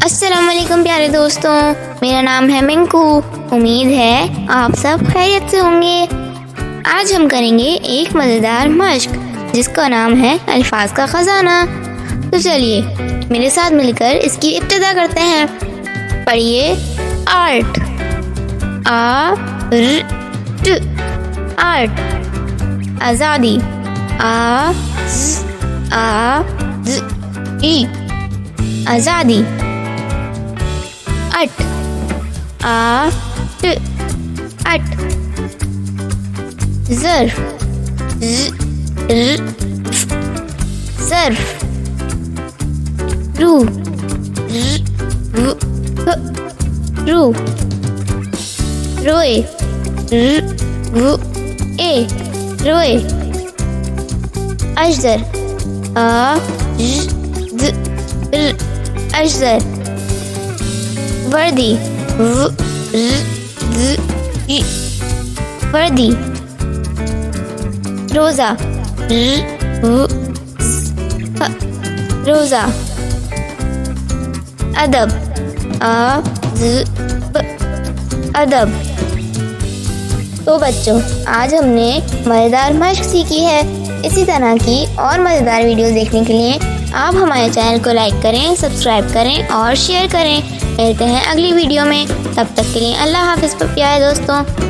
अस्सलाम वालेकुम प्यारे दोस्तों, मेरा नाम है मिंकू। उम्मीद है आप सब खैरियत से होंगे। आज हम करेंगे एक मज़ेदार मश्क जिसका नाम है अल्फाज का ख़जाना। तो चलिए मेरे साथ मिलकर इसकी इब्तिदा करते हैं। पढ़िए आर्ट, आर्ट। आज़ादी, आज़ादी। अट, अट। ज़र्फ, ज़र्फ। रूह, रूह। रोए, रोए। अजदर, अजदर। वर्दी, वर्दी। रोज़ा, रोज़ा। अदब, अदब। तो बच्चों, आज हमने मज़ेदार मश्क सीखी है। इसी तरह की और मज़ेदार वीडियोस देखने के लिए आप हमारे चैनल को लाइक करें, सब्सक्राइब करें और शेयर करें। मिलते हैं अगली वीडियो में। तब तक के लिए अल्लाह हाफ़िज़ प्यारे दोस्तों।